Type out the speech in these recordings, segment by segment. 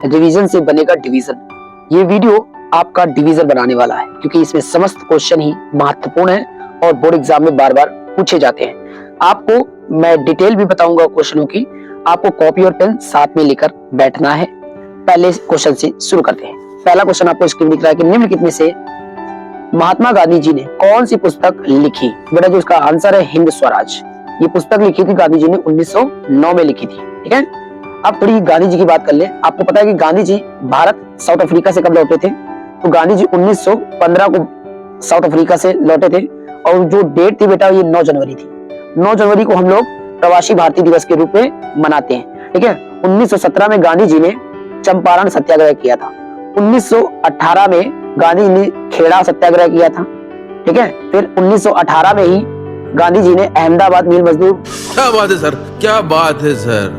Revision से बनेगा division. ये वीडियो आपका डिवीजन बनाने वाला है क्योंकि इसमें समस्त क्वेश्चन ही महत्वपूर्ण है और बोर्ड एग्जाम में बार बार पूछे जाते हैं। आपको मैं डिटेल भी बताऊंगा क्वेश्चनों की। आपको कॉपी और पेन साथ में लेकर बैठना है। पहले क्वेश्चन से शुरू करते हैं। पहला क्वेश्चन आपको स्क्रीन दिख रहा है कि निम्नलिखित में से महात्मा गांधी जी ने कौन सी पुस्तक लिखी? बेटा जो इसका आंसर है हिंद स्वराज। ये पुस्तक लिखी थी गांधी जी ने 1909 में लिखी थी। ठीक है, अब थोड़ी गांधी जी की बात कर ले। आपको पता है कि गांधी जी भारत साउथ अफ्रीका से कब लौटे थे? तो गांधी जी 1915 को साउथ अफ्रीका से लौटे थे और जो डेट थी बेटा ये 9 जनवरी थी। 9 जनवरी को हम लोग प्रवासी भारतीय दिवस के रूप में मनाते हैं। ठीक है, 1917 में गांधी जी ने चंपारण सत्याग्रह किया था। 1918 में गांधी जी ने खेड़ा सत्याग्रह किया था। ठीक है, फिर 1918 में ही गांधी जी ने अहमदाबाद मिल मजदूर क्या बात है सर, क्या बात है सर,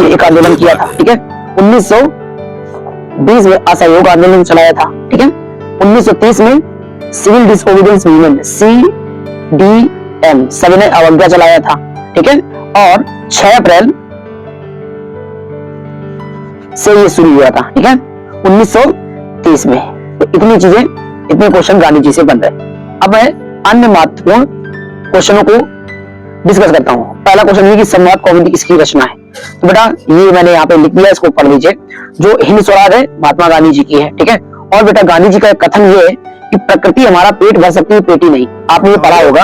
एक आंदोलन किया था। ठीक है, 1920 में असहयोग आंदोलन चलाया था। ठीक है, 1930 में सिविल डिसओबीडियंस मूवमेंट CDM सविनय अवज्ञा चलाया था। ठीक है, और 6 अप्रैल से ये शुरू हुआ था। ठीक है, 1930 में। तो इतनी चीजें, इतने क्वेश्चन गांधी जी से बन रहे। अब मैं अन्य महत्वपूर्ण क्वेश्चनों को डिस्कस करता हूं। पहला क्वेश्चन ये कि संवाद कौमुदी किसकी रचना है? तो बेटा ये मैंने यहाँ पे लिख दिया, इसको पढ़ लीजिए। जो हिंद स्वराज है महात्मा गांधी जी की है। ठीक है, और बेटा गांधी जी का कथन ये है कि प्रकृति हमारा पेट भर सकती है, पेटी नहीं। आपने ये पढ़ा होगा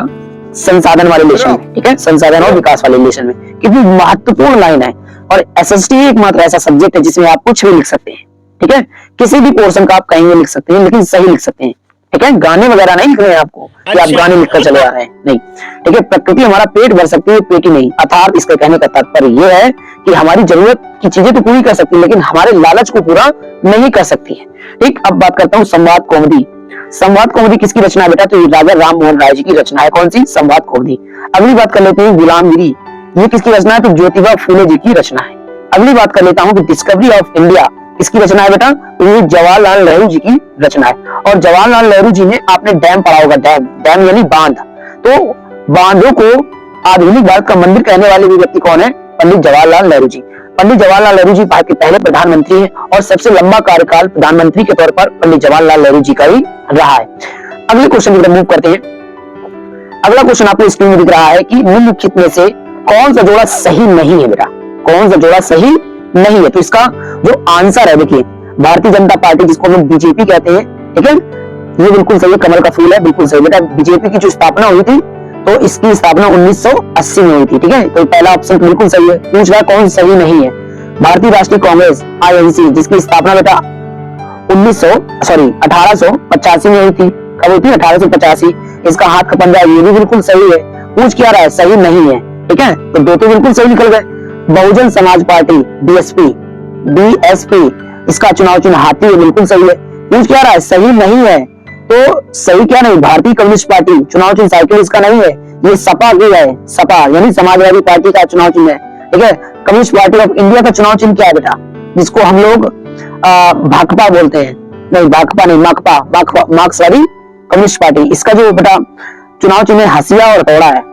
संसाधन वाले लेशन में। ठीक है, संसाधन और विकास वाले लेशन में। कितनी महत्वपूर्ण लाइन है। और SST एकमात्र ऐसा सब्जेक्ट है जिसमें आप कुछ भी लिख सकते हैं। ठीक है, किसी भी पोर्शन का आप कहीं भी लिख सकते हैं, लेकिन सही लिख सकते हैं। ठीक है, गाने वगैरह नहीं लिखने हैं आपको कि आप गाने लिखकर चले आ रहे हैं, नहीं। ठीक है, प्रकृति हमारा पेट भर सकती है, पेटी नहीं। अर्थात इसके कहने का तात्पर्य यह है कि हमारी जरूरत की चीजें तो पूरी कर सकती है, लेकिन हमारे लालच को पूरा नहीं कर सकती है। ठीक, अब बात करता हूँ संवाद कौमुदी। संवाद कौमुदी किसकी रचना है बेटा? तो ये राजा राम मोहन राय जी की रचना है। कौन सी? संवाद कौमुदी। अगली बात कर लेते हैं गुलामगिरी। ये किसकी रचना है? तो ज्योतिबा फूले जी की रचना है। अगली बात कर लेता हूँ कि डिस्कवरी ऑफ इंडिया किसकी रचना है बेटा? तो ये जवाहरलाल नेहरू जी की रचना है। और जवाहरलाल नेहरू जी ने, आपने डैम पढ़ा होगा, डैम यानी बांध। तो बांधों को आधुनिक भारत का मंदिर कहने वाले भी व्यक्ति कौन है? पंडित जवाहरलाल नेहरू जी। पंडित जवाहरलाल नेहरू जी भारत के पहले प्रधानमंत्री हैं और सबसे लंबा कार्यकाल प्रधानमंत्री के तौर पर पंडित जवाहरलाल नेहरू जी का ही रहा है। अगले क्वेश्चन की तरफ मूव करते हैं। अगला क्वेश्चन आपको स्क्रीन में दिख रहा है कि निम्नलिखित में से कौन सा जोड़ा सही नहीं है बेटा? कौन सा जोड़ा सही नहीं है? तो इसका जो आंसर है, देखिए भारतीय जनता पार्टी जिसको हम बीजेपी कहते हैं। ठीक है, ये बिल्कुल सही है, कमल का फूल है, बिल्कुल सही बेटा। बीजेपी की जो स्थापना हुई थी तो इसकी स्थापना 1980 में हुई थी। ठीक है, तो पहला ऑप्शन बिल्कुल सही है। पूछ रहा है कौन सही नहीं है? भारतीय राष्ट्रीय कांग्रेस INC जिसकी स्थापना बेटा 1885 में हुई थी। कब हुई थी? 1885। इसका हाथ का पंजा, ये भी बिल्कुल सही है। पूछ क्या रहा है? सही नहीं है। ठीक है, तो दो तो बिल्कुल सही निकल गए। बहुजन समाज पार्टी BSP इसका चुनाव चिन्ह हाथी है, बिल्कुल सही है। पूछ क्या रहा है? सही नहीं है। तो सही क्या नहीं? भारतीय कम्युनिस्ट पार्टी चुनाव चिन्ह साइकिल इसका नहीं है, ये सपा की है। सपा यानी समाजवादी पार्टी का चुनाव चिन्ह है। ठीक है, कम्युनिस्ट पार्टी ऑफ इंडिया का चुनाव चिन्ह क्या है बेटा? जिसको हम लोग भाकपा बोलते हैं। नहीं, भाकपा नहीं, मार्क्सवादी कम्युनिस्ट पार्टी। इसका जो बेटा चुनाव चिन्ह है हसिया और हथौड़ा है।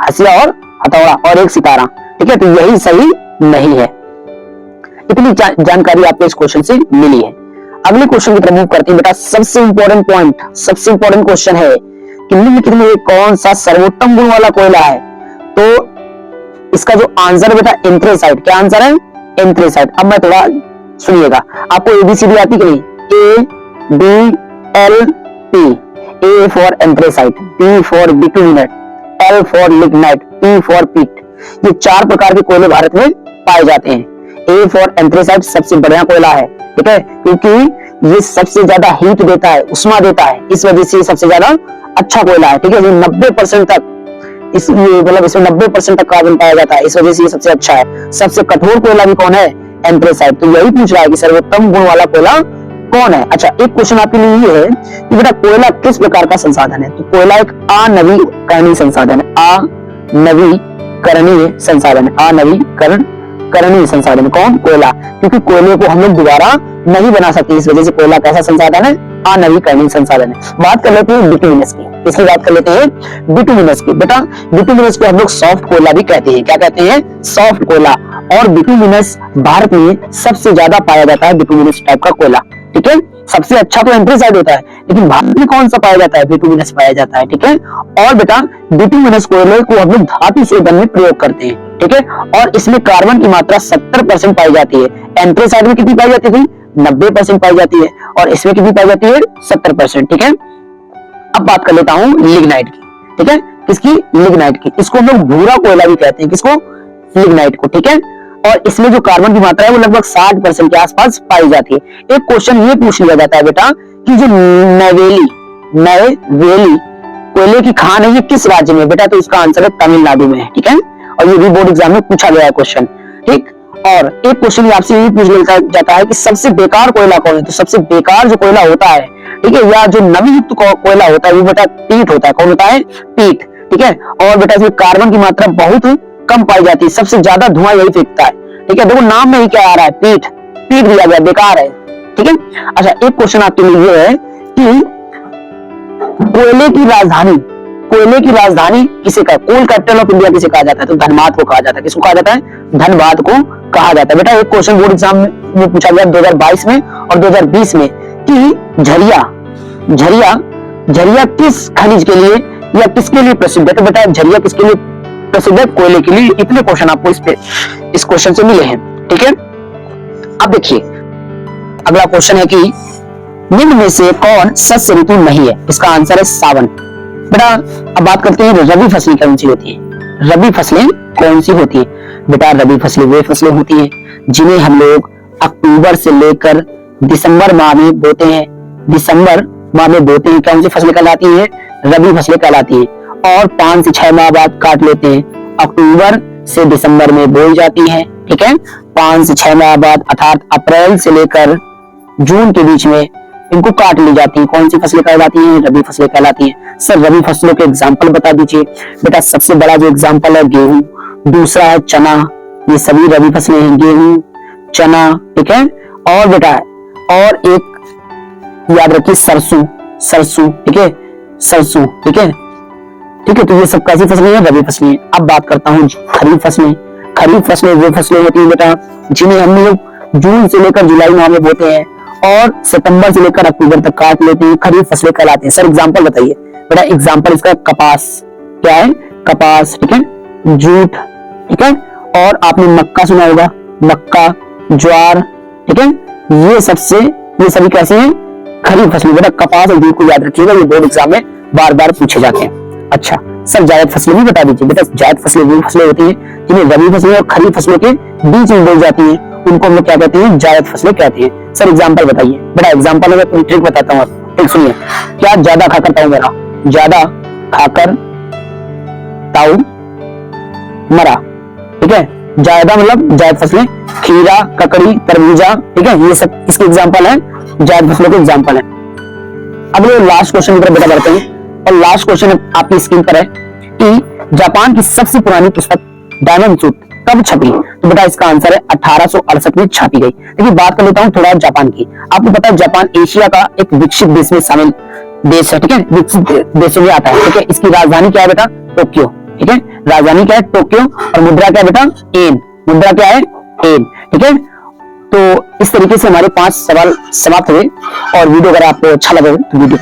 हसिया और हथौड़ा और एक सितारा। ठीक है, तो यही सही नहीं है। इतनी जानकारी आपको इस क्वेश्चन से मिली है। अगले क्वेश्चन की तरफ मूव करते हैं बेटा। सबसे इंपॉर्टेंट पॉइंट, सबसे इंपॉर्टेंट क्वेश्चन है कि निम्नलिखित में कौन सा सर्वोत्तम गुण वाला कोयला है? तो इसका जो आंसर बेटा एंथ्रेसाइट। क्या आंसर है? एंथ्रेसाइट। अब मैं थोड़ा सुनिएगा, आपको ABCD आती कि नहीं? ABLP। A for anthracite, B for bituminous, L for lignite, P for peat. ये 4 प्रकार के कोयले भारत में पाए जाते हैं। A फॉर एंथ्रेसाइट सबसे बढ़िया कोयला है। ठीक है, क्योंकि ये सबसे ज्यादा हीट देता है, उष्मा देता है, इस वजह से सबसे ज्यादा अच्छा कोयला है। ठीक है, ये 90% तक मतलब इसमें 90% तक कार्बन पाया जाता है, इस वजह से ये सबसे अच्छा है। सबसे कठोर कोयला भी कौन है? एंथ्रेसाइट। तो यही पूछ रहा है कि सर्वोत्तम गुण वाला कोयला कौन है। अच्छा, एक क्वेश्चन आपके लिए ये है कि बेटा कोयला किस प्रकार का संसाधन है? तो कोयला एक अनवीकरणीय संसाधन है। अनवीकरणीय संसाधन है। अनवीकरणीय संसाधन कौन? कोयला। क्योंकि कोयले को हम लोग दोबारा नहीं बना सकते, इस वजह से कोयला कैसा संसाधन है? अनवीकरणीय संसाधन है। बात कर लेते हैं बिटुमिनस की। इसकी बात कर लेते हैं बिटुमिनस की। बेटा बिटुमिनस को हम लोग सॉफ्ट कोयला भी कहते हैं। क्या कहते हैं? सॉफ्ट कोयला। और बिटुमिनस भारत में सबसे ज्यादा पाया जाता है बिटुमिनस टाइप का कोयला। ठीक है, सबसे अच्छा तो एंथ्रेसाइट होता है, लेकिन भारत में कौन सा पाया जाता है? बिटुमिनस पाया जाता है। ठीक है, और बेटा बिटुमिनस कोयले को हम लोग धातु शोधन में प्रयोग करते हैं। ठीक है, और इसमें कार्बन की मात्रा 70% पाई जाती है। एंथ्रेसाइट में कितनी पाई जाती थी? 90% पाई जाती है, और इसमें कितनी पाई जाती है? 70%। ठीक है, अब बात कर लेता हूं लिग्नाइट की। ठीक है, किसकी? लिग्नाइट की। इसको हम लोग भूरा कोयला भी कहते हैं। किसको? लिग्नाइट को। ठीक है, और इसमें जो कार्बन की मात्रा है वो लगभग 60% के आसपास पाई जाती है। एक क्वेश्चन ये पूछ लिया जाता है बेटा कि जो नवेली कोयले की खान है ये किस राज्य में? बेटा तो इसका आंसर है तमिलनाडु में। ठीक है, और ये भी बोर्ड एग्जाम में पूछा गया है क्वेश्चन। ठीक, और एक क्वेश्चन आपसे ये पूछ लिया जाता है कि सबसे बेकार कोयला कौन है? तो सबसे बेकार जो कोयला होता है, ठीक है, या जो नमी युक्त कोयला होता है वो बेटा पीट होता है। कौन होता है? पीट। ठीक है, और बेटा इसमें कार्बन की मात्रा बहुत कम पाई जाती है, सबसे ज्यादा धुआं यही फेंकता है। ठीक है, देखो नाम में ही क्या आ रहा है? पीट। पीट दिया गया, बेकार है। ठीक है, अच्छा एक क्वेश्चन आपके लिए ये है कि कोयले की राजधानी किसे कहा? कोल कैपिटल ऑफ इंडिया किसे कहा जाता है? तो धनबाद को कहा जाता है। किसको कहा जाता है? धनबाद को कहा जाता है। बेटा एक क्वेश्चन बोर्ड एग्जाम में पूछा गया 2022 में और 2020 में कि झरिया किस खनिज के लिए या किसके लिए प्रसिद्ध है? तो बेटा झरिया किसके लिए प्रसिद्ध है? कोयले के लिए। इतने क्वेश्चन आपको इस क्वेश्चन से मिले हैं। ठीक है, अब देखिए अगला क्वेश्चन है कि निम्न में से कौन शस्य ऋतु नहीं है? इसका आंसर है सावन। बेटा अब बात करते हैं रबी फसलें कौन सी होती है? रबी फसलें कौन सी होती है? बेटा रबी फसलें वे फसलें होती हैं जिन्हें हम लोग अक्टूबर से लेकर दिसंबर माह में बोते हैं। दिसंबर माह में बोते हैं। कौन सी फसलें कहलाती हैं? रबी फसलें कहलाती है, और 5 से 6 माह बाद काट लेते हैं। अक्टूबर से दिसंबर में बोई जाती है। ठीक है, 5 से 6 माह बाद अर्थात अप्रैल से लेकर जून के बीच में इनको काट ली जाती है। कौन सी फसलें कहलाती हैं? रबी फसलें कहलाती हैं। सर रबी फसलों के एग्जाम्पल बता दीजिए। बेटा सबसे बड़ा जो एग्जाम्पल है गेहूं, दूसरा है चना, ये सभी रबी फसलें हैं। गेहूं, चना। ठीक है, और बेटा और एक याद रखिए सरसों। ठीक है, सरसों। ठीक है, तो ये सब कैसी फसलें हैं? रबी फसलें। अब बात करता हूँ खरीफ फसलें। खरीफ फसलें वो फसलें होती है बेटा जिन्हें हम लोग जून से लेकर जुलाई माह में बोते हैं और सितंबर से लेकर अक्टूबर तक काट लेते हैं। खरीफ फसलें कहलाती हैं। सर एग्जांपल बताइए। बेटा एग्जांपल इसका कपास। क्या है? कपास। ठीक है, जूट। ठीक है, और आपने मक्का सुना होगा, मक्का, ज्वार। ठीक है, ये सभी कैसे हैं? खरीफ फसलें। बेटा कपास और जूट को याद रखिएगा, ये बोर्ड एग्जाम में बार बार पूछे जाते हैं। अच्छा सर जायद फसलें भी बता दीजिए। बेटा जायद फसलें वो फसलें होती हैं जिन्हें रबी फसलें और खरीफ फसलों के बीच में बोई जाती हैं, उनको हम लोग क्या कहते हैं? जायद फसलें कहते हैं। सर एग्जांपल बताइए। बेटा एग्जांपल में कोई ट्रिक बताता हूँ। ट्रिक सुनिए। क्या ज्यादा खाकर ताऊ मरा? ज्यादा खाकर ताऊ मरा। ठीक है, ज्यादा मतलब जायद फसलें, खीरा, ककड़ी, तरबूजा। ठीक है, ये सब इसके एग्जांपल है, जायद फसलों के एग्जांपल है। अब ये लास्ट क्वेश्चन की तरफ बेटा बढ़ते हैं, और लास्ट क्वेश्चन आपकी स्क्रीन पर है कि जापान की सबसे पुरानी पुस्तक डायमंड सूत्र कब छपी? तो बेटा इसका आंसर है 1868 में छापी गई। देखिए बात कर लेता हूँ थोड़ा जापान की। आपको पता है जापान एशिया का एक विकसित देश में शामिल देश है। ठीक है, विकसित देशों में आता है। ठीक है, इसकी राजधानी क्या है बेटा? टोक्यो। ठीक है, राजधानी क्या है? टोक्यो। और मुद्रा क्या है बेटा? येन। मुद्रा क्या है? येन। ठीक है, तो इस तरीके से हमारे 5 सवाल समाप्त हुए। और वीडियो अगर आपको अच्छा लगे तो वीडियो